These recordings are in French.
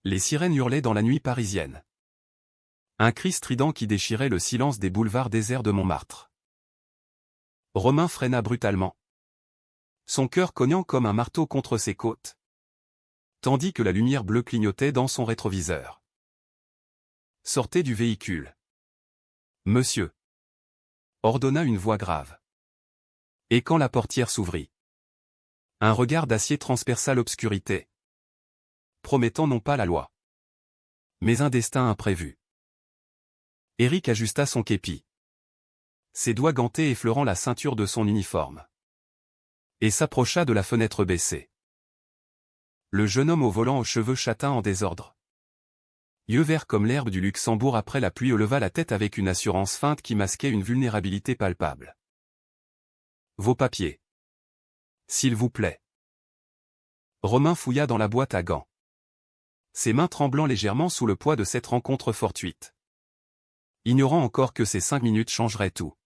Les sirènes hurlaient dans la nuit parisienne. Un cri strident qui déchirait le silence des boulevards déserts de Montmartre. Romain freina brutalement, son cœur cognant comme un marteau contre ses côtes, tandis que la lumière bleue clignotait dans son rétroviseur. « Sortez du véhicule. Monsieur » ordonna une voix grave. Et quand la portière s'ouvrit, un regard d'acier transperça l'obscurité, promettant non pas la loi, mais un destin imprévu. Éric ajusta son képi, ses doigts gantés effleurant la ceinture de son uniforme, et s'approcha de la fenêtre baissée. Le jeune homme au volant aux cheveux châtains en désordre, yeux verts comme l'herbe du Luxembourg après la pluie, leva la tête avec une assurance feinte qui masquait une vulnérabilité palpable. « Vos papiers. S'il vous plaît. » Romain fouilla dans la boîte à gants, ses mains tremblant légèrement sous le poids de cette rencontre fortuite, ignorant encore que ces 5 minutes changeraient tout.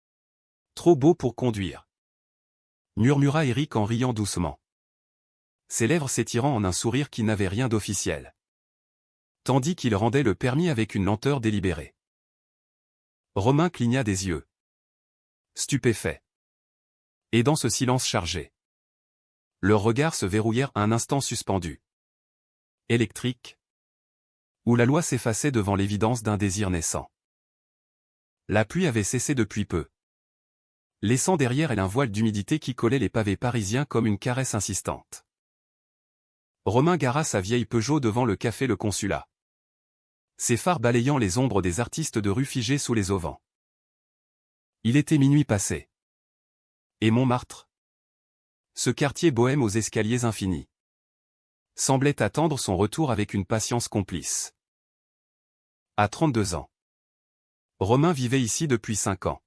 « Trop beau pour conduire, » murmura Éric en riant doucement, ses lèvres s'étirant en un sourire qui n'avait rien d'officiel, tandis qu'il rendait le permis avec une lenteur délibérée. Romain cligna des yeux, stupéfait. Et dans ce silence chargé, leurs regards se verrouillèrent un instant suspendus. Électrique, où la loi s'effaçait devant l'évidence d'un désir naissant. La pluie avait cessé depuis peu, laissant derrière elle un voile d'humidité qui collait les pavés parisiens comme une caresse insistante. Romain gara sa vieille Peugeot devant le café Le Consulat, ses phares balayant les ombres des artistes de rue figés sous les auvents. Il était minuit passé. Et Montmartre, ce quartier bohème aux escaliers infinis, semblait attendre son retour avec une patience complice. À 32 ans, Romain vivait ici depuis 5 ans,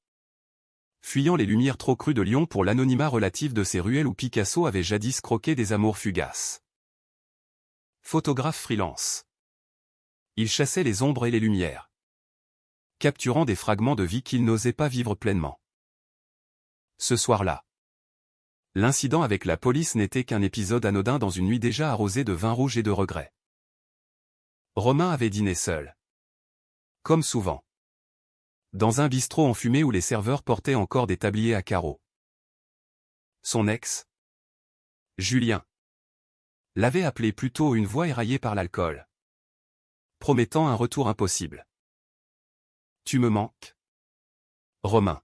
fuyant les lumières trop crues de Lyon pour l'anonymat relatif de ces ruelles où Picasso avait jadis croqué des amours fugaces. Photographe freelance, il chassait les ombres et les lumières, capturant des fragments de vie qu'il n'osait pas vivre pleinement. Ce soir-là, l'incident avec la police n'était qu'un épisode anodin dans une nuit déjà arrosée de vin rouge et de regrets. Romain avait dîné seul, comme souvent, dans un bistrot enfumé où les serveurs portaient encore des tabliers à carreaux. Son ex, Julien, l'avait appelé plus tôt, une voix éraillée par l'alcool, promettant un retour impossible. « Tu me manques, Romain.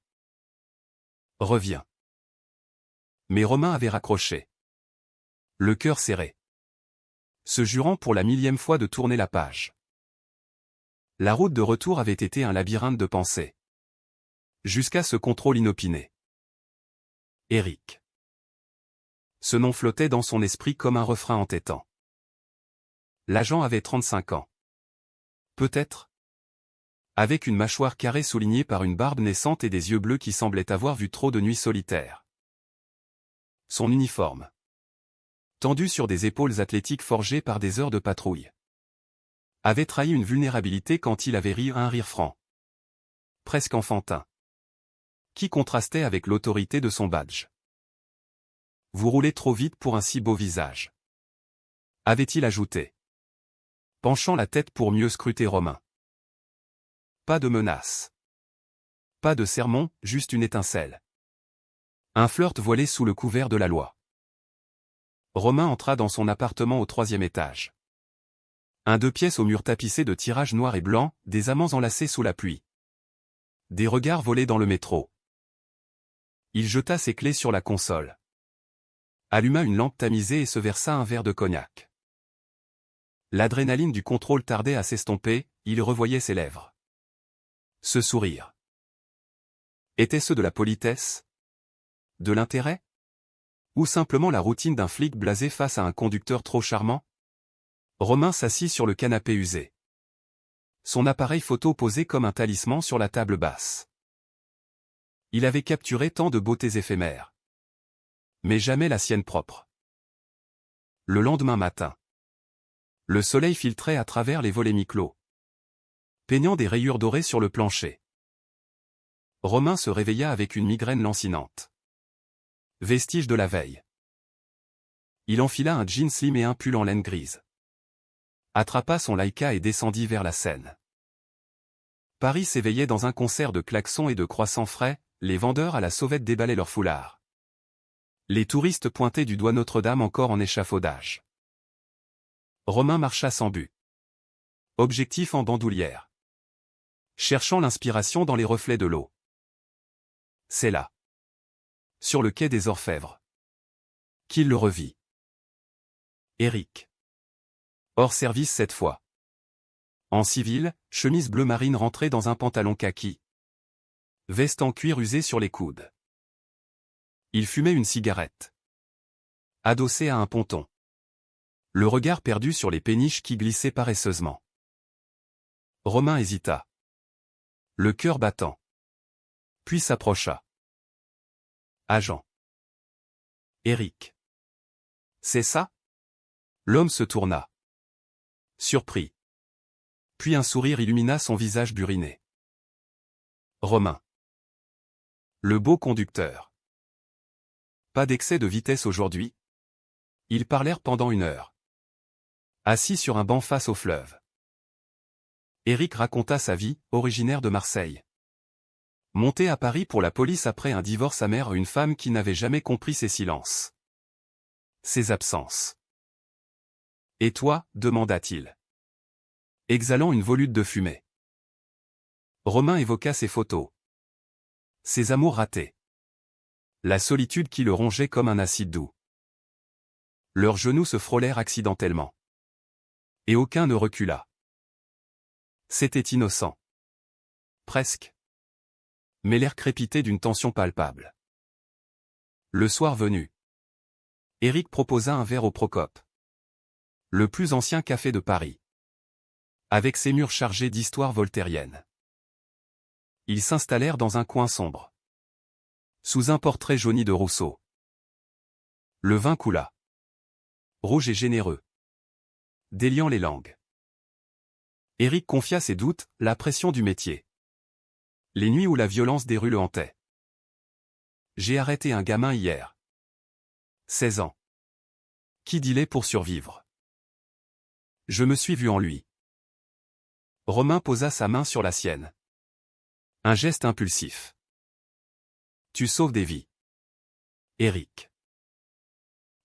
Reviens. » Mais Romain avait raccroché, le cœur serré, se jurant pour la 1000e fois de tourner la page. La route de retour avait été un labyrinthe de pensées, jusqu'à ce contrôle inopiné. Éric. Ce nom flottait dans son esprit comme un refrain entêtant. L'agent avait 35 ans. Peut-être, avec une mâchoire carrée soulignée par une barbe naissante et des yeux bleus qui semblaient avoir vu trop de nuits solitaires. Son uniforme, tendu sur des épaules athlétiques forgées par des heures de patrouille, avait trahi une vulnérabilité quand il avait ri un rire franc, presque enfantin, qui contrastait avec l'autorité de son badge. « Vous roulez trop vite pour un si beau visage, » avait-il ajouté, penchant la tête pour mieux scruter Romain. Pas de menace, pas de sermon, juste une étincelle. Un flirt voilé sous le couvert de la loi. Romain entra dans son appartement au 3e étage. Un 2 pièces aux murs tapissés de tirages noirs et blancs, des amants enlacés sous la pluie. Des regards volés dans le métro. Il jeta ses clés sur la console, alluma une lampe tamisée et se versa un verre de cognac. L'adrénaline du contrôle tardait à s'estomper, il revoyait ses lèvres. Ce sourire. Était-ce de la politesse? De l'intérêt? Ou simplement la routine d'un flic blasé face à un conducteur trop charmant? Romain s'assit sur le canapé usé, son appareil photo posé comme un talisman sur la table basse. Il avait capturé tant de beautés éphémères, mais jamais la sienne propre. Le lendemain matin, le soleil filtrait à travers les volets mi-clos, peignant des rayures dorées sur le plancher. Romain se réveilla avec une migraine lancinante, vestige de la veille. Il enfila un jean slim et un pull en laine grise, attrapa son Laika et descendit vers la Seine. Paris s'éveillait dans un concert de klaxons et de croissants frais, les vendeurs à la sauvette déballaient leurs foulards. Les touristes pointaient du doigt Notre-Dame encore en échafaudage. Romain marcha sans but. Objectif en bandoulière. Cherchant l'inspiration dans les reflets de l'eau. C'est là, sur le quai des Orfèvres, qu'il le revit. Éric. Hors service cette fois. En civil, chemise bleu marine rentrée dans un pantalon kaki. Veste en cuir usé sur les coudes. Il fumait une cigarette. Adossé à un ponton. Le regard perdu sur les péniches qui glissaient paresseusement. Romain hésita. Le cœur battant. Puis s'approcha. Agent. Éric. C'est ça? L'homme se tourna. Surpris. Puis un sourire illumina son visage buriné. Romain. Le beau conducteur. Pas d'excès de vitesse aujourd'hui? Ils parlèrent pendant 1 heure. Assis sur un banc face au fleuve. Éric raconta sa vie, originaire de Marseille. Monté à Paris pour la police après un divorce amer à une femme qui n'avait jamais compris ses silences. Ses absences. Et toi, demanda-t-il. Exhalant une volute de fumée. Romain évoqua ses photos. Ses amours ratés. La solitude qui le rongeait comme un acide doux. Leurs genoux se frôlèrent accidentellement. Et aucun ne recula. C'était innocent. Presque. Mais l'air crépitait d'une tension palpable. Le soir venu. Éric proposa un verre au Procope. Le plus ancien café de Paris. Avec ses murs chargés d'histoire voltairienne. Ils s'installèrent dans un coin sombre. Sous un portrait jauni de Rousseau. Le vin coula. Rouge et généreux. Déliant les langues. Éric confia ses doutes, la pression du métier. Les nuits où la violence des rues le hantait. J'ai arrêté un gamin hier. 16 ans. Qui dilait pour survivre. Je me suis vu en lui. Romain posa sa main sur la sienne. Un geste impulsif. Tu sauves des vies. Éric.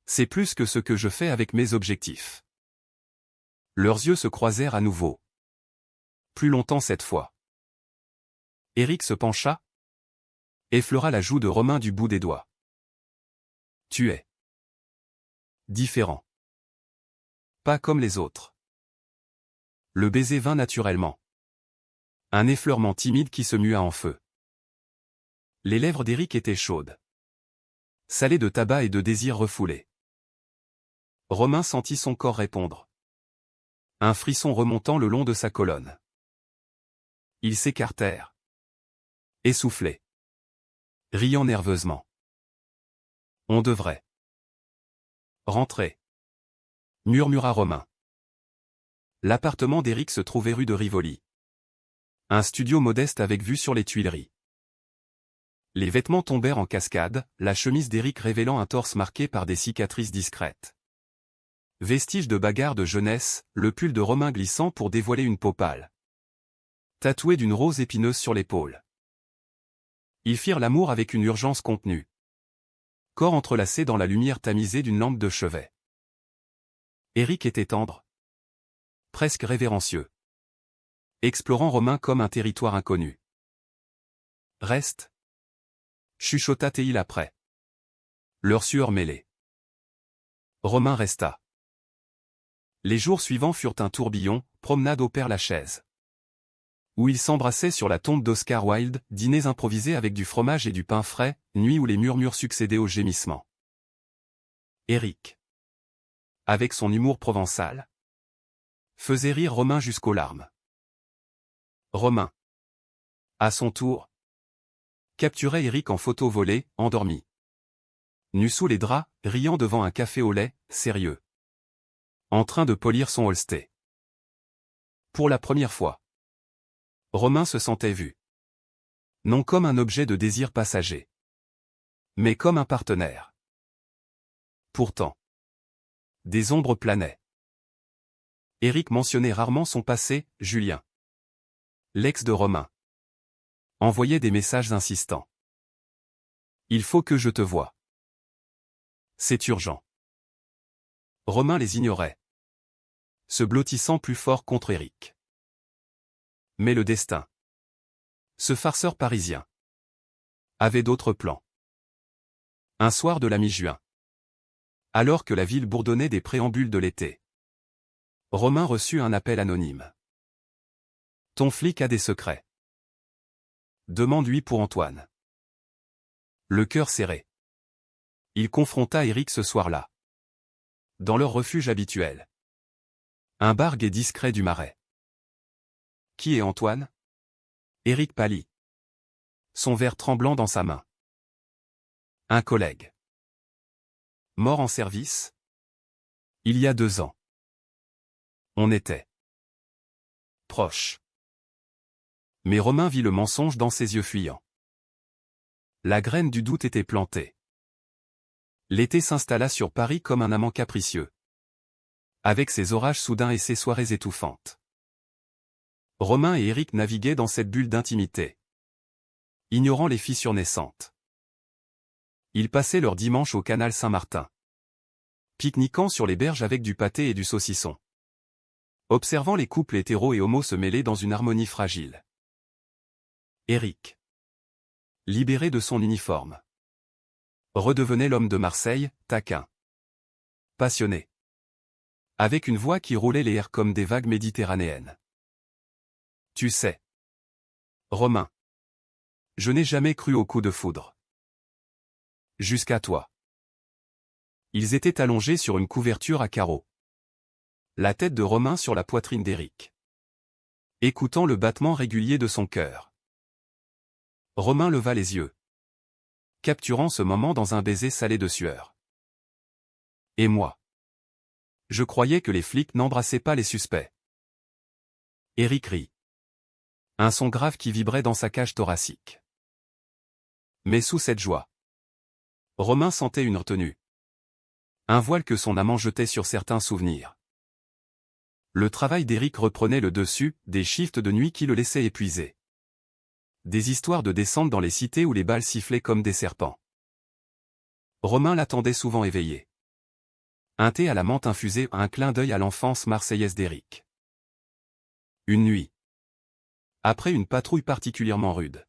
C'est plus que ce que je fais avec mes objectifs. Leurs yeux se croisèrent à nouveau. Plus longtemps cette fois. Éric se pencha. Effleura la joue de Romain du bout des doigts. Tu es. Différent. Pas comme les autres. Le baiser vint naturellement. Un effleurement timide qui se mua en feu. Les lèvres d'Éric étaient chaudes. Salées de tabac et de désirs refoulés. Romain sentit son corps répondre. Un frisson remontant le long de sa colonne. Ils s'écartèrent. Essoufflés. Riant nerveusement. On devrait. Rentrer. Murmura Romain. L'appartement d'Éric se trouvait rue de Rivoli. Un studio modeste avec vue sur les Tuileries. Les vêtements tombèrent en cascade, la chemise d'Éric révélant un torse marqué par des cicatrices discrètes. Vestige de bagarre de jeunesse, le pull de Romain glissant pour dévoiler une peau pâle. Tatoué d'une rose épineuse sur l'épaule. Ils firent l'amour avec une urgence contenue. Corps entrelacé dans la lumière tamisée d'une lampe de chevet. Éric était tendre. Presque révérencieux. Explorant Romain comme un territoire inconnu. Reste. Chuchota-t-il après. Leur sueur mêlée. Romain resta. Les jours suivants furent un tourbillon, promenade au Père-Lachaise. Où ils s'embrassaient sur la tombe d'Oscar Wilde, dîners improvisés avec du fromage et du pain frais, nuit où les murmures succédaient aux gémissements. Éric. Avec son humour provençal. Faisait rire Romain jusqu'aux larmes. Romain. À son tour. Capturait Éric en photo volée, endormi. Nu sous les draps, riant devant un café au lait, sérieux. En train de polir son holsté. Pour la première fois. Romain se sentait vu. Non comme un objet de désir passager. Mais comme un partenaire. Pourtant. Des ombres planaient. Éric mentionnait rarement son passé, Julien. L'ex de Romain. Envoyait des messages insistants. Il faut que je te voie. C'est urgent. Romain les ignorait, se blottissant plus fort contre Éric. Mais le destin. Ce farceur parisien avait d'autres plans. Un soir de la mi-juin, alors que la ville bourdonnait des préambules de l'été, Romain reçut un appel anonyme. Ton flic a des secrets. Demande-lui pour Antoine. Le cœur serré, il confronta Éric ce soir-là. Dans leur refuge habituel. Un bar gai discret du Marais. Qui est Antoine? Éric pâlit. Son verre tremblant dans sa main. Un collègue. Mort en service? Il y a 2 ans. On était proches. Mais Romain vit le mensonge dans ses yeux fuyants. La graine du doute était plantée. L'été s'installa sur Paris comme un amant capricieux. Avec ses orages soudains et ses soirées étouffantes. Romain et Éric naviguaient dans cette bulle d'intimité, ignorant les fissures naissantes. Ils passaient leur dimanche au canal Saint-Martin, pique-niquant sur les berges avec du pâté et du saucisson, observant les couples hétéros et homos se mêler dans une harmonie fragile. Éric, libéré de son uniforme, redevenait l'homme de Marseille, taquin, passionné, avec une voix qui roulait les airs comme des vagues méditerranéennes. Tu sais, Romain, je n'ai jamais cru au coup de foudre. Jusqu'à toi. Ils étaient allongés sur une couverture à carreaux. La tête de Romain sur la poitrine d'Éric, écoutant le battement régulier de son cœur. Romain leva les yeux, capturant ce moment dans un baiser salé de sueur. Et moi? Je croyais que les flics n'embrassaient pas les suspects. Éric rit. Un son grave qui vibrait dans sa cage thoracique. Mais sous cette joie, Romain sentait une retenue. Un voile que son amant jetait sur certains souvenirs. Le travail d'Éric reprenait le dessus, des shifts de nuit qui le laissaient épuisé. Des histoires de descente dans les cités où les balles sifflaient comme des serpents. Romain l'attendait souvent éveillé. Un thé à la menthe infusée, un clin d'œil à l'enfance marseillaise d'Éric. Une nuit. Après une patrouille particulièrement rude,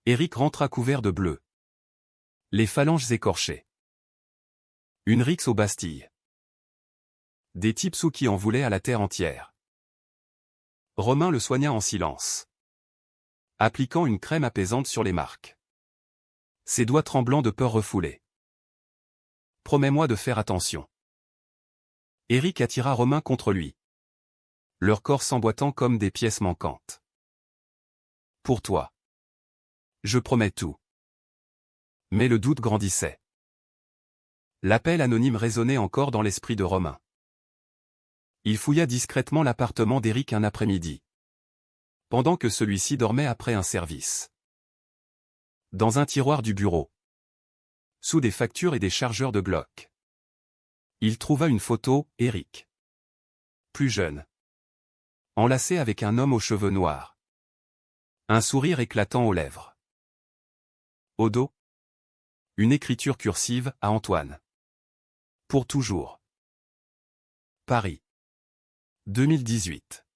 Éric rentra couvert de bleu. Les phalanges écorchées. Une rixe aux Bastilles. Des types sous qui en voulaient à la terre entière. Romain le soigna en silence, appliquant une crème apaisante sur les marques. Ses doigts tremblants de peur refoulés. Promets-moi de faire attention. Éric attira Romain contre lui, leur corps s'emboîtant comme des pièces manquantes. Pour toi. Je promets tout. Mais le doute grandissait. L'appel anonyme résonnait encore dans l'esprit de Romain. Il fouilla discrètement l'appartement d'Éric un après-midi, pendant que celui-ci dormait après un service. Dans un tiroir du bureau, sous des factures et des chargeurs de Glock, il trouva une photo, Éric. Plus jeune. Enlacé avec un homme aux cheveux noirs. Un sourire éclatant aux lèvres. Au dos, une écriture cursive à Antoine. Pour toujours. Paris. 2018.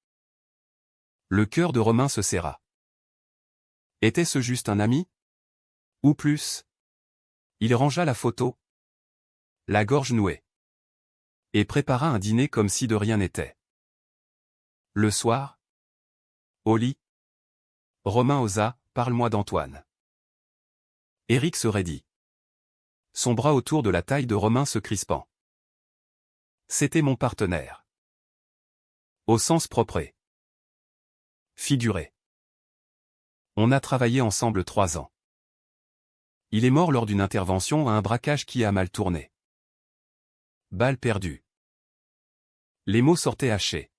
Le cœur de Romain se serra. Était-ce juste un ami? Ou plus? Il rangea la photo, la gorge nouée, et prépara un dîner comme si de rien n'était. Le soir, au lit, Romain osa, parle-moi d'Antoine. Éric se raidit. Son bras autour de la taille de Romain se crispant. C'était mon partenaire. Au sens propre. Figuré. On a travaillé ensemble 3 ans. Il est mort lors d'une intervention à un braquage qui a mal tourné. Balle perdue. Les mots sortaient hachés.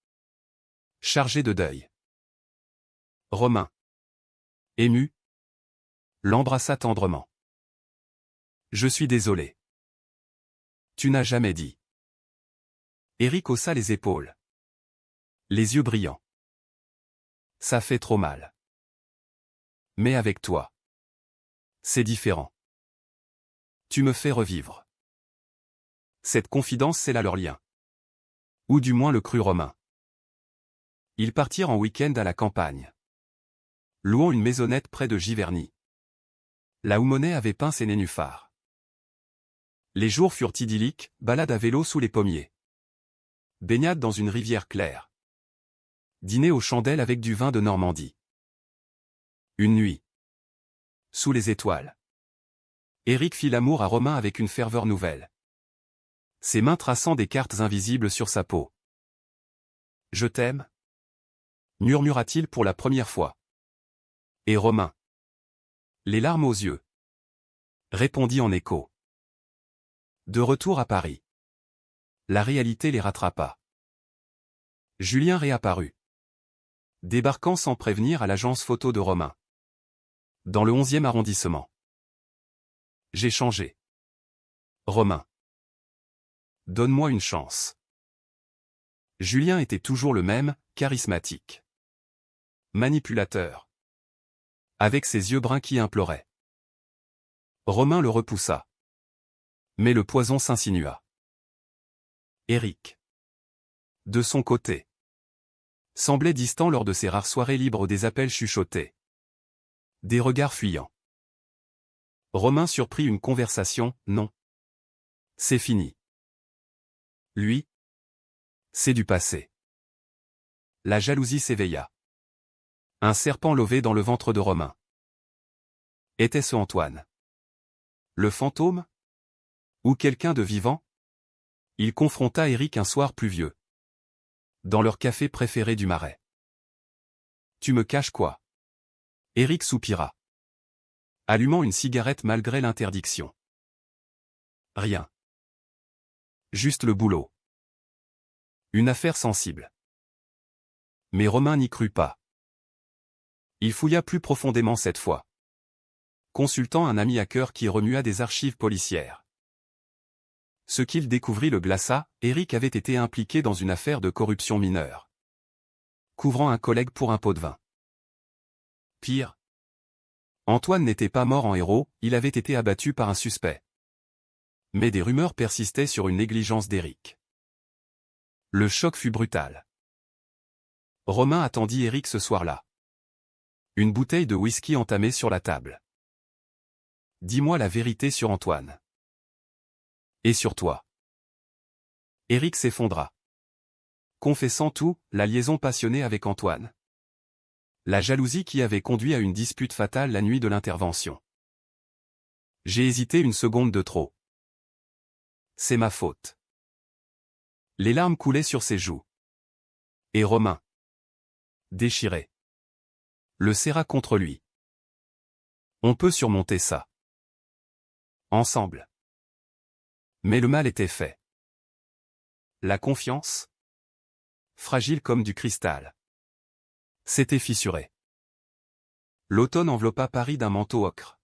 Chargés de deuil. Romain, ému, l'embrassa tendrement. Je suis désolé. Tu n'as jamais dit. Éric haussa les épaules. Les yeux brillants. Ça fait trop mal. Mais avec toi, c'est différent. Tu me fais revivre. Cette confidence scella leur lien. Ou du moins le crut Romain. Ils partirent en week-end à la campagne, louant une maisonnette près de Giverny. La Houmonnaie avait peint ses nénuphars. Les jours furent idylliques, balade à vélo sous les pommiers. Baignade dans une rivière claire. Dîner aux chandelles avec du vin de Normandie. Une nuit. Sous les étoiles. Éric fit l'amour à Romain avec une ferveur nouvelle. Ses mains traçant des cartes invisibles sur sa peau. « Je t'aime » murmura-t-il pour la première fois. Et Romain, les larmes aux yeux, répondit en écho. De retour à Paris. La réalité les rattrapa. Julien réapparut. Débarquant sans prévenir à l'agence photo de Romain. Dans le 11e arrondissement. J'ai changé. Romain. Donne-moi une chance. Julien était toujours le même, charismatique. Manipulateur. Avec ses yeux bruns qui imploraient. Romain le repoussa. Mais le poison s'insinua. Éric, de son côté, semblait distant lors de ces rares soirées libres des appels chuchotés. Des regards fuyants. Romain surprit une conversation, non. C'est fini. Lui, c'est du passé. La jalousie s'éveilla. Un serpent lové dans le ventre de Romain. Était-ce Antoine? Le fantôme? Ou quelqu'un de vivant? Il confronta Éric un soir pluvieux. Dans leur café préféré du Marais. Tu me caches quoi? Éric soupira. Allumant une cigarette malgré l'interdiction. Rien. Juste le boulot. Une affaire sensible. Mais Romain n'y crut pas. Il fouilla plus profondément cette fois. Consultant un ami hacker qui remua des archives policières. Ce qu'il découvrit le glaça, Éric avait été impliqué dans une affaire de corruption mineure. Couvrant un collègue pour un pot de vin. Pire. Antoine n'était pas mort en héros, il avait été abattu par un suspect. Mais des rumeurs persistaient sur une négligence d'Éric. Le choc fut brutal. Romain attendit Éric ce soir-là. Une bouteille de whisky entamée sur la table. Dis-moi la vérité sur Antoine. Et sur toi. Éric s'effondra. Confessant tout, la liaison passionnée avec Antoine. La jalousie qui avait conduit à une dispute fatale la nuit de l'intervention. J'ai hésité une seconde de trop. C'est ma faute. Les larmes coulaient sur ses joues. Et Romain, déchiré, le serra contre lui. On peut surmonter ça. Ensemble. Mais le mal était fait. La confiance, fragile comme du cristal, s'était fissurée. L'automne enveloppa Paris d'un manteau ocre.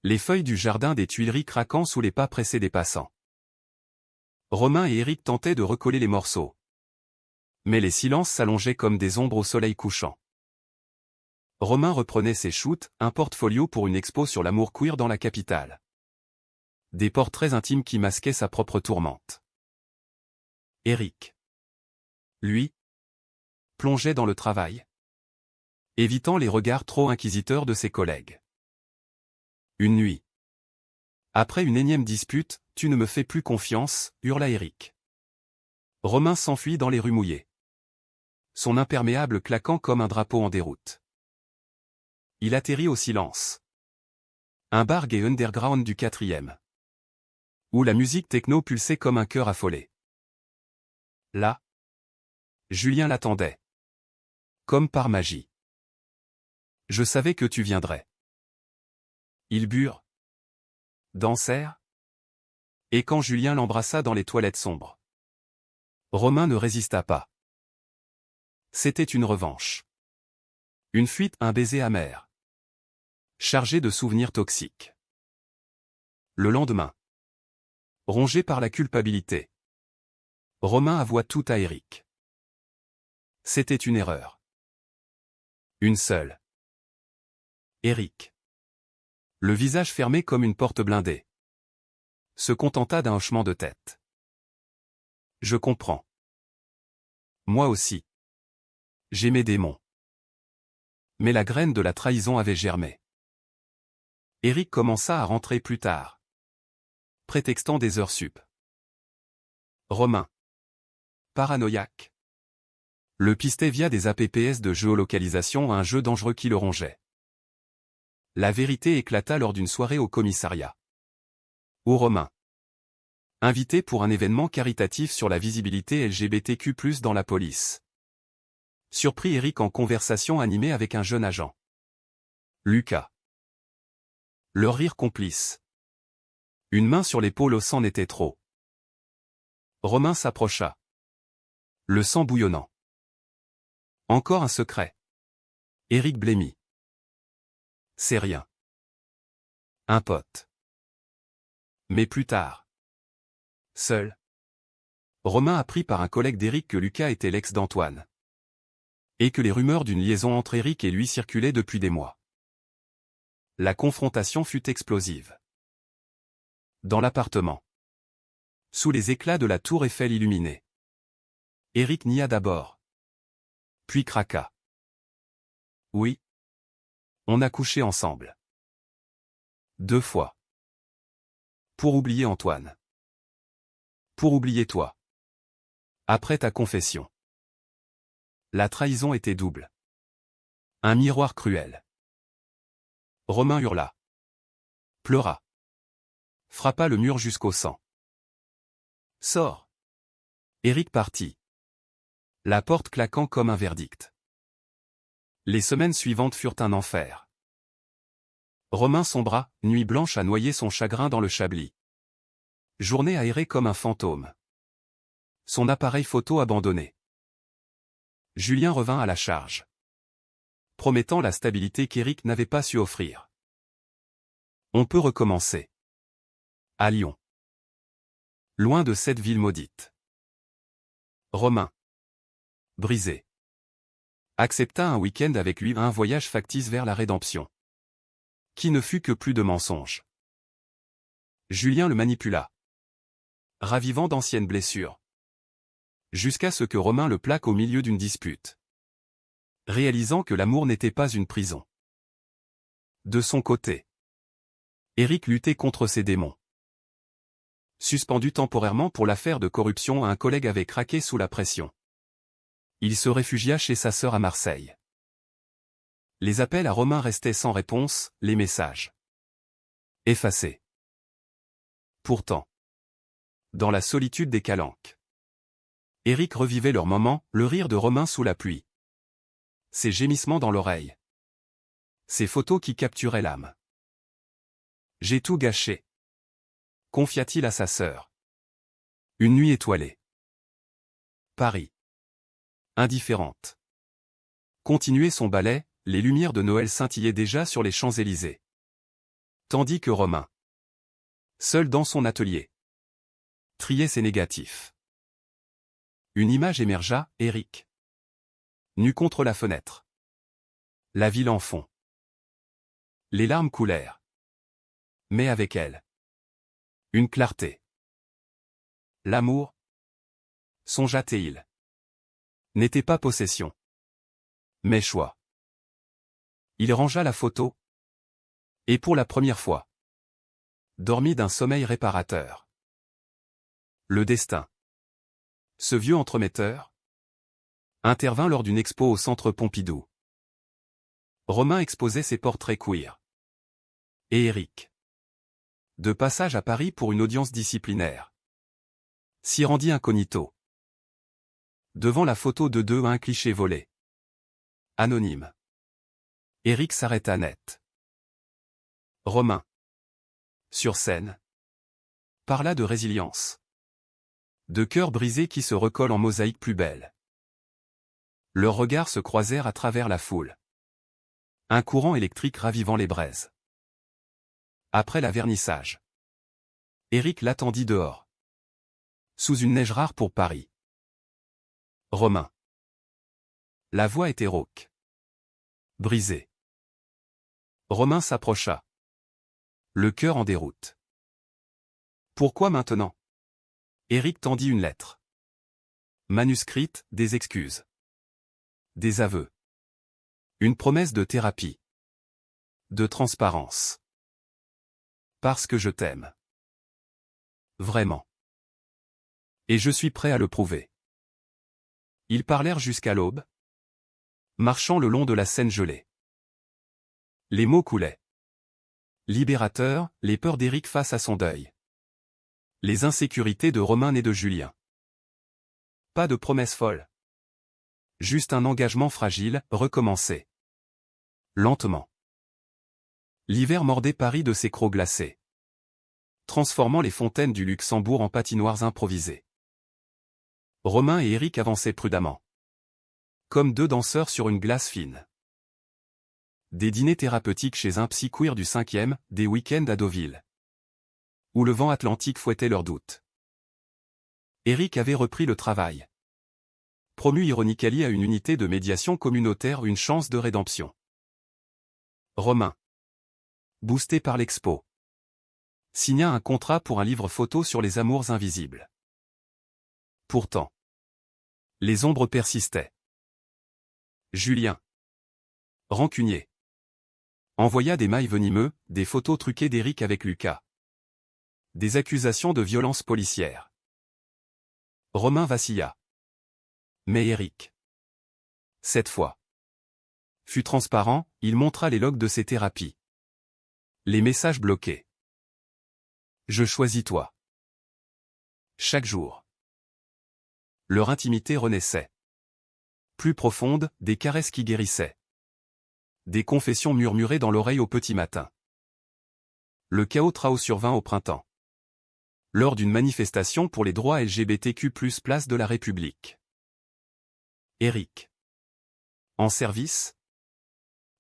Les feuilles du jardin des Tuileries craquant sous les pas pressés des passants. Romain et Éric tentaient de recoller les morceaux. Mais les silences s'allongeaient comme des ombres au soleil couchant. Romain reprenait ses shoots, un portfolio pour une expo sur l'amour queer dans la capitale. Des portraits intimes qui masquaient sa propre tourmente. Éric, lui, plongeait dans le travail, évitant les regards trop inquisiteurs de ses collègues. Une nuit. Après une énième dispute, « Tu ne me fais plus confiance » hurla Éric. Romain s'enfuit dans les rues mouillées. Son imperméable claquant comme un drapeau en déroute. Il atterrit au silence. Un bar gay underground du 4e. Où la musique techno pulsait comme un cœur affolé. Là, Julien l'attendait. Comme par magie. Je savais que tu viendrais. Ils burent. Dansèrent. Et quand Julien l'embrassa dans les toilettes sombres, Romain ne résista pas. C'était une revanche. Une fuite, un baiser amer. Chargé de souvenirs toxiques. Le lendemain. Rongé par la culpabilité, Romain avoua tout à Éric. C'était une erreur. Une seule. Éric, le visage fermé comme une porte blindée, se contenta d'un hochement de tête. Je comprends. Moi aussi. J'ai mes démons. Mais la graine de la trahison avait germé. Éric commença à rentrer plus tard, prétextant des heures sup. Romain. Paranoïaque. Le pistait via des apps de géolocalisation à un jeu dangereux qui le rongeait. La vérité éclata lors d'une soirée au commissariat. Où Romain, invité pour un événement caritatif sur la visibilité LGBTQ+ dans la police, surprit Éric en conversation animée avec un jeune agent. Lucas. Leur rire complice. Une main sur l'épaule au sang n'était trop. Romain s'approcha. Le sang bouillonnant. Encore un secret. Éric blêmit. C'est rien. Un pote. Mais plus tard. Seul. Romain apprit par un collègue d'Éric que Lucas était l'ex d'Antoine. Et que les rumeurs d'une liaison entre Éric et lui circulaient depuis des mois. La confrontation fut explosive. Dans l'appartement. Sous les éclats de la tour Eiffel illuminée. Éric nia d'abord. Puis craqua. Oui. On a couché ensemble. 2 fois. Pour oublier Antoine. Pour oublier toi. Après ta confession. La trahison était double. Un miroir cruel. Romain hurla. Pleura. Frappa le mur jusqu'au sang. Sors. Éric partit. La porte claquant comme un verdict. Les semaines suivantes furent un enfer. Romain sombra, nuit blanche à noyer son chagrin dans le Chablis. Journée aérée comme un fantôme. Son appareil photo abandonné. Julien revint à la charge, promettant la stabilité qu'Éric n'avait pas su offrir. On peut recommencer. À Lyon. Loin de cette ville maudite. Romain, brisé, accepta un week-end avec lui, un voyage factice vers la rédemption. Qui ne fut que plus de mensonges. Julien le manipula, ravivant d'anciennes blessures. Jusqu'à ce que Romain le plaque au milieu d'une dispute. Réalisant que l'amour n'était pas une prison. De son côté, Éric luttait contre ses démons. Suspendu temporairement pour l'affaire de corruption, un collègue avait craqué sous la pression. Il se réfugia chez sa sœur à Marseille. Les appels à Romain restaient sans réponse, les messages effacés. Pourtant, dans la solitude des Calanques, Éric revivait leurs moments, le rire de Romain sous la pluie. Ses gémissements dans l'oreille. Ses photos qui capturaient l'âme. J'ai tout gâché, confia-t-il à sa sœur. Une nuit étoilée. Paris. Indifférente. Continuait son ballet, les lumières de Noël scintillaient déjà sur les Champs-Élysées. Tandis que Romain, seul dans son atelier, triait ses négatifs. Une image émergea, Éric, nu contre la fenêtre. La ville en fond. Les larmes coulèrent. Mais avec elles, une clarté. L'amour, songea-t-il, n'était pas possession, mais choix. Il rangea la photo, et pour la première fois, dormit d'un sommeil réparateur. Le destin. Ce vieux entremetteur intervint lors d'une expo au Centre Pompidou. Romain exposait ses portraits queer. Et Éric, de passage à Paris pour une audience disciplinaire, s'y rendit incognito. Devant la photo de deux, un cliché volé. Anonyme. Éric s'arrêta net. Romain, sur scène, parla de résilience. De cœurs brisés qui se recollent en mosaïque plus belle. Leurs regards se croisèrent à travers la foule. Un courant électrique ravivant les braises. Après la vernissage, Éric l'attendit dehors. Sous une neige rare pour Paris. Romain, La voix était rauque. Brisée. Romain s'approcha. Le cœur en déroute. Pourquoi maintenant? Éric tendit une lettre. Manuscrite, des excuses. Des aveux. Une promesse de thérapie. De transparence. Parce que je t'aime. Vraiment. Et je suis prêt à le prouver. Ils parlèrent jusqu'à l'aube, marchant le long de la Seine gelée. Les mots coulaient. Libérateur, les peurs d'Éric face à son deuil. Les insécurités de Romain et de Julien. Pas de promesses folles. Juste un engagement fragile, recommencé. Lentement. L'hiver mordait Paris de ses crocs glacés, transformant les fontaines du Luxembourg en patinoires improvisées. Romain et Éric avançaient prudemment. Comme deux danseurs sur une glace fine. Des dîners thérapeutiques chez un psy queer du 5e, des week-ends à Deauville. Où le vent atlantique fouettait leurs doutes. Éric avait repris le travail. Promu ironically à une unité de médiation communautaire, une chance de rédemption. Romain, boosté par l'expo, signa un contrat pour un livre photo sur les amours invisibles. Pourtant, les ombres persistaient. Julien, rancunier, envoya des mails venimeux, des photos truquées d'Éric avec Lucas. Des accusations de violence policière. Romain vacilla. Mais Éric, cette fois, fut transparent, il montra les logs de ses thérapies. Les messages bloqués. Je choisis toi. Chaque jour. Leur intimité renaissait. Plus profonde, des caresses qui guérissaient. Des confessions murmurées dans l'oreille au petit matin. Le chaos survint au printemps. Lors d'une manifestation pour les droits LGBTQ+, place de la République. Éric, en service,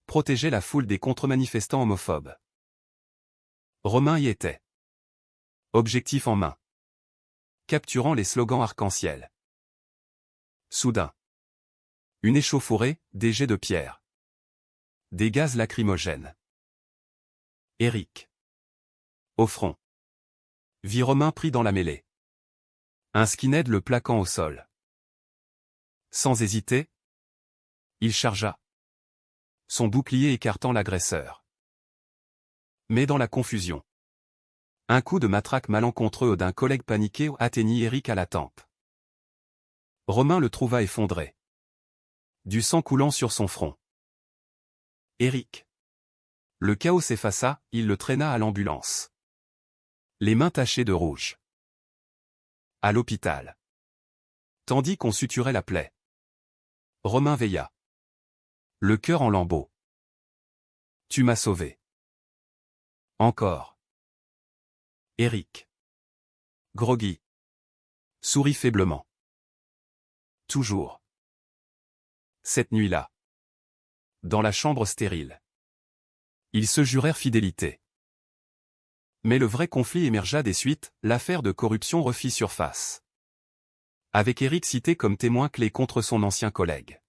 protégeait la foule des contre-manifestants homophobes. Romain y était. Objectif en main. Capturant les slogans arc-en-ciel. Soudain. Une échauffourée, des jets de pierre. Des gaz lacrymogènes. Éric, au front, vit Romain pris dans la mêlée. Un skinhead le plaquant au sol. Sans hésiter, il chargea. Son bouclier écartant l'agresseur. Mais dans la confusion, un coup de matraque malencontreux d'un collègue paniqué atteignit Éric à la tempe. Romain le trouva effondré. Du sang coulant sur son front. Éric. Le chaos s'effaça, il le traîna à l'ambulance. Les mains tachées de rouge. À l'hôpital. Tandis qu'on suturait la plaie. Romain veilla. Le cœur en lambeaux. Tu m'as sauvé. Encore. Éric. Groggy. Sourit faiblement. Toujours. Cette nuit-là. Dans la chambre stérile. Ils se jurèrent fidélité. Mais le vrai conflit émergea des suites, l'affaire de corruption refit surface. Avec Éric cité comme témoin clé contre son ancien collègue.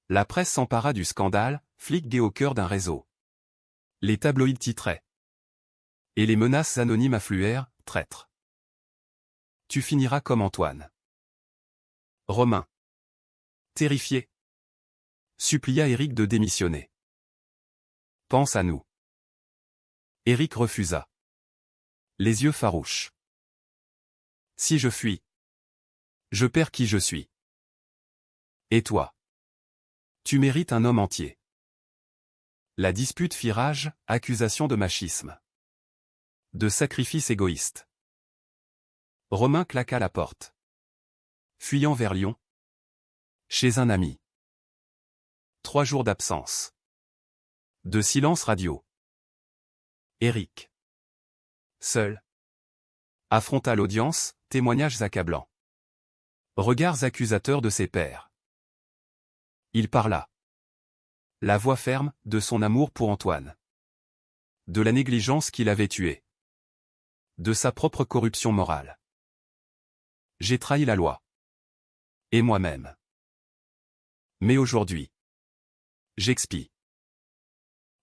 La presse s'empara du scandale, flic gay au cœur d'un réseau. Les tabloïds titraient. Et les menaces anonymes affluèrent, traître. Tu finiras comme Antoine. Romain. Terrifié. Supplia Éric de démissionner. Pense à nous. Éric refusa. Les yeux farouches. Si je fuis, je perds qui je suis. Et toi? Tu mérites un homme entier. La dispute fit rage, accusation de machisme. De sacrifice égoïste. Romain claqua la porte. Fuyant vers Lyon. Chez un ami. 3 jours d'absence. De silence radio. Éric. Seul. Affronta l'audience, témoignages accablants. Regards accusateurs de ses pairs. Il parla. La voix ferme, de son amour pour Antoine. De la négligence qui l'avait tué. De sa propre corruption morale. J'ai trahi la loi. Et moi-même. Mais aujourd'hui, j'expie.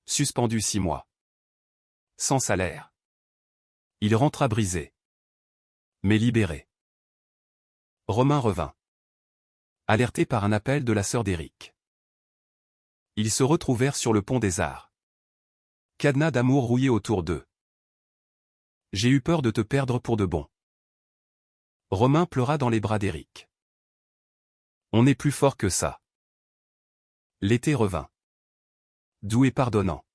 Suspendu 6 mois. Sans salaire. Il rentra brisé. Mais libéré. Romain revint. Alerté par un appel de la sœur d'Éric. Ils se retrouvèrent sur le pont des Arts. Cadenas d'amour rouillé autour d'eux. J'ai eu peur de te perdre pour de bon. Romain pleura dans les bras d'Éric. On est plus fort que ça. L'été revint. Doux et pardonnant.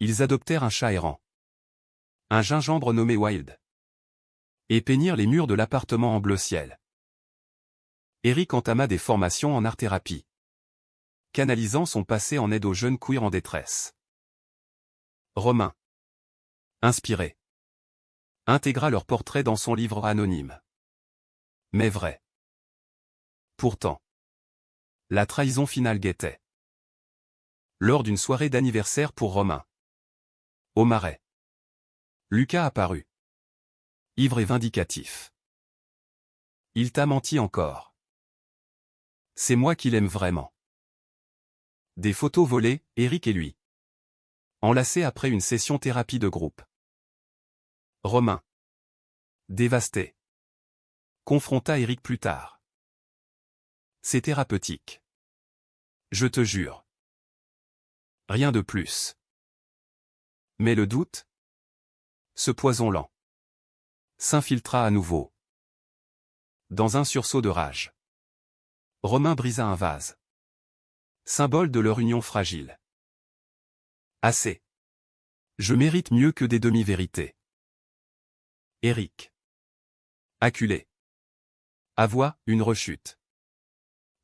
Ils adoptèrent un chat errant. Un gingembre nommé Wild. Et peignirent les murs de l'appartement en bleu ciel. Éric entama des formations en art-thérapie. Canalisant son passé en aide aux jeunes queers en détresse. Romain. Inspiré. Intégra leur portrait dans son livre anonyme. Mais vrai. Pourtant. La trahison finale guettait. Lors d'une soirée d'anniversaire pour Romain. Au Marais. Lucas apparut. Ivre et vindicatif. Il t'a menti encore. C'est moi qui l'aime vraiment. Des photos volées, Éric et lui. Enlacés après une session thérapie de groupe. Romain. Dévasté. Confronta Éric plus tard. C'est thérapeutique. Je te jure. Rien de plus. Mais le doute, ce poison lent, s'infiltra à nouveau. Dans un sursaut de rage, Romain brisa un vase. Symbole de leur union fragile. Assez. Je mérite mieux que des demi-vérités. Éric. Acculé. Avoua, une rechute.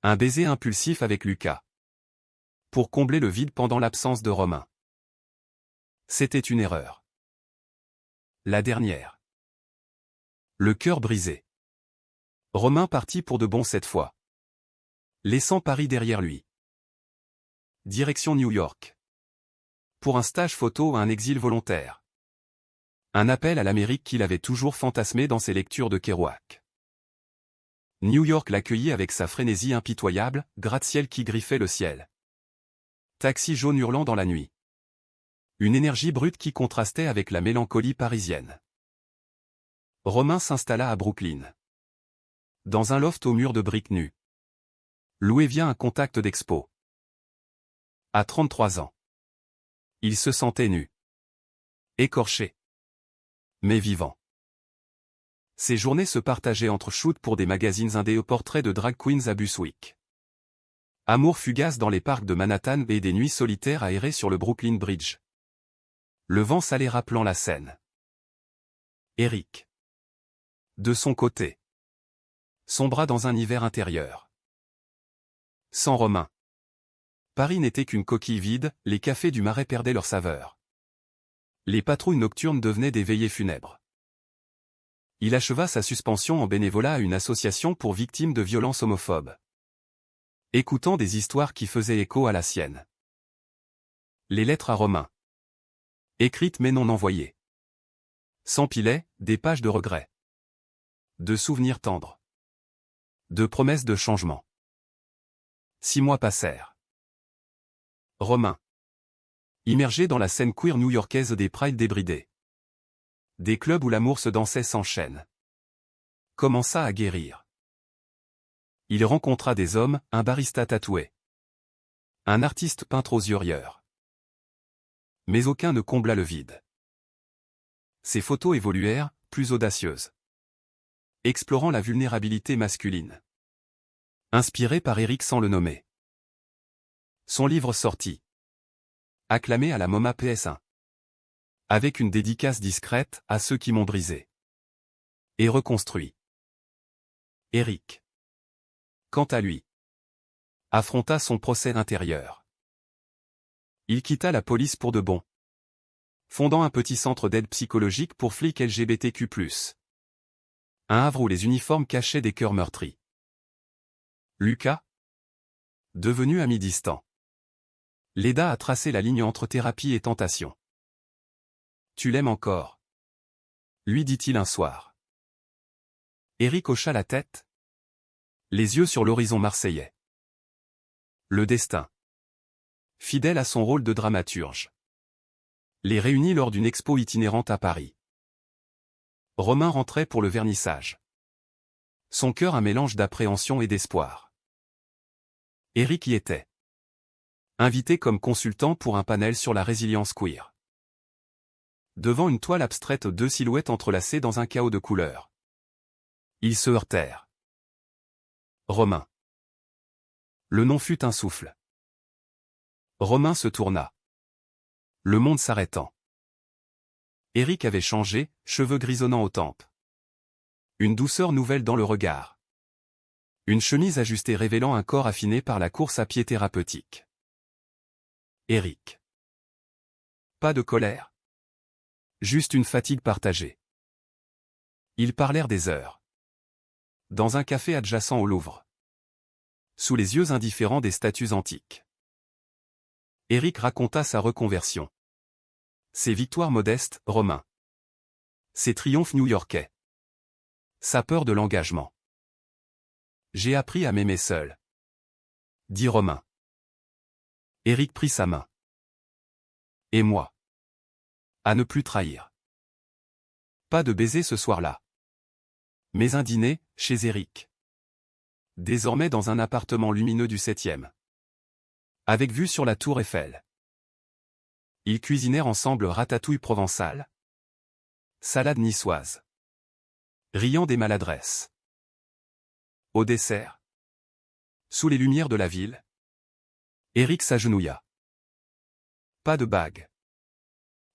Un baiser impulsif avec Lucas. Pour combler le vide pendant l'absence de Romain. C'était une erreur. La dernière. Le cœur brisé. Romain partit pour de bon cette fois. Laissant Paris derrière lui. Direction New York. Pour un stage photo ou un exil volontaire. Un appel à l'Amérique qu'il avait toujours fantasmé dans ses lectures de Kerouac. New York l'accueillit avec sa frénésie impitoyable, gratte-ciel qui griffait le ciel. Taxi jaune hurlant dans la nuit. Une énergie brute qui contrastait avec la mélancolie parisienne. Romain s'installa à Brooklyn. Dans un loft au mur de briques nues. Loué via un contact d'expo. À 33 ans. Il se sentait nu. Écorché. Mais vivant. Ses journées se partageaient entre shoots pour des magazines indés, portraits de drag queens à Bushwick. Amour fugace dans les parcs de Manhattan et des nuits solitaires aérées sur le Brooklyn Bridge. Le vent salé rappelant la scène. Éric. De son côté. Sombra dans un hiver intérieur. Sans Romain. Paris n'était qu'une coquille vide, les cafés du Marais perdaient leur saveur. Les patrouilles nocturnes devenaient des veillées funèbres. Il acheva sa suspension en bénévolat à une association pour victimes de violences homophobes. Écoutant des histoires qui faisaient écho à la sienne. Les lettres à Romain. Écrites mais non envoyées. S'empilaient, des pages de regrets. De souvenirs tendres. De promesses de changement. 6 mois passèrent. Romain. Immergé dans la scène queer new-yorkaise des prides débridés. Des clubs où l'amour se dansait sans chaîne. Commença à guérir. Il rencontra des hommes, un barista tatoué. Un artiste peintre aux yeux rieurs. Mais aucun ne combla le vide. Ses photos évoluèrent, plus audacieuses. Explorant la vulnérabilité masculine. Inspiré par Éric sans le nommer. Son livre sortit. Acclamé à la MoMA PS1. Avec une dédicace discrète à ceux qui m'ont brisé. Et reconstruit. Éric. Quant à lui. Affronta son procès intérieur. Il quitta la police pour de bon. Fondant un petit centre d'aide psychologique pour flics LGBTQ+. Un havre où les uniformes cachaient des cœurs meurtris. Lucas. Devenu ami distant. L'aida à tracer la ligne entre thérapie et tentation. Tu l'aimes encore? Lui dit-il un soir. Éric hocha la tête. Les yeux sur l'horizon marseillais. Le destin. Fidèle à son rôle de dramaturge, les réunit lors d'une expo itinérante à Paris. Romain rentrait pour le vernissage. Son cœur un mélange d'appréhension et d'espoir. Éric y était. Invité comme consultant pour un panel sur la résilience queer. Devant une toile abstraite, deux silhouettes entrelacées dans un chaos de couleurs. Ils se heurtèrent. Romain. Le nom fut un souffle. Romain se tourna. Le monde s'arrêtant. Éric avait changé, cheveux grisonnants aux tempes. Une douceur nouvelle dans le regard. Une chemise ajustée révélant un corps affiné par la course à pied thérapeutique. Éric. Pas de colère. Juste une fatigue partagée. Ils parlèrent des heures. Dans un café adjacent au Louvre. Sous les yeux indifférents des statues antiques. Éric raconta sa reconversion. Ses victoires modestes, Romain. Ses triomphes new-yorkais. Sa peur de l'engagement. J'ai appris à m'aimer seul. Dit Romain. Éric prit sa main. Et moi. À ne plus trahir. Pas de baiser ce soir-là. Mais un dîner, chez Éric. Désormais dans un appartement lumineux du 7e. Avec vue sur la tour Eiffel. Ils cuisinèrent ensemble ratatouille provençale. Salade niçoise. Riant des maladresses. Au dessert. Sous les lumières de la ville. Éric s'agenouilla. Pas de bague.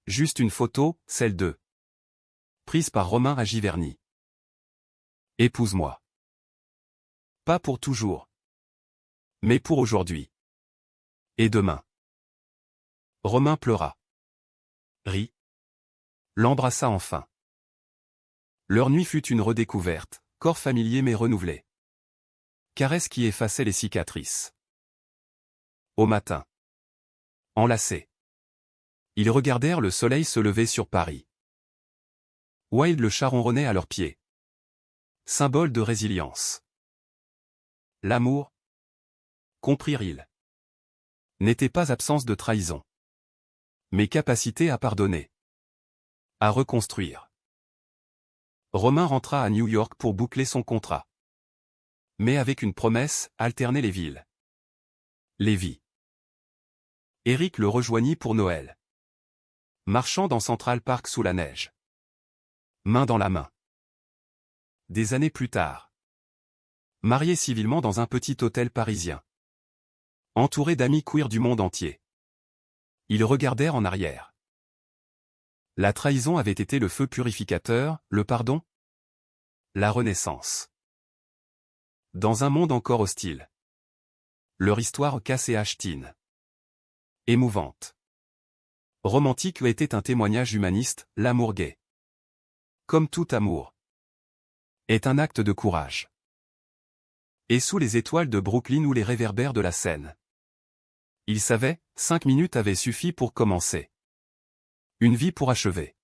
Juste une photo, celle d'eux. Prise par Romain à Giverny. Épouse-moi. Pas pour toujours. Mais pour aujourd'hui. Et demain. Romain pleura. Rit. L'embrassa enfin. Leur nuit fut une redécouverte, corps familier mais renouvelé. Caresse qui effaçait les cicatrices. Au matin. Enlacés. Ils regardèrent le soleil se lever sur Paris. Wilde le chat ronronnait à leurs pieds. Symbole de résilience. L'amour, comprirent-ils, n'était pas absence de trahison, mais capacité à pardonner, à reconstruire. Romain rentra à New York pour boucler son contrat. Mais avec une promesse, alterner les villes. Les vies. Éric le rejoignit pour Noël. Marchant dans Central Park sous la neige. Main dans la main. Des années plus tard. Mariés civilement dans un petit hôtel parisien. Entourés d'amis queer du monde entier. Ils regardèrent en arrière. La trahison avait été le feu purificateur, le pardon? La renaissance. Dans un monde encore hostile. Leur histoire casse et achetine. Émouvante. Romantique était un témoignage humaniste, l'amour gay. Comme tout amour. Est un acte de courage. Et sous les étoiles de Brooklyn ou les réverbères de la Seine. Ils savaient, 5 minutes avaient suffi pour commencer. Une vie pour achever.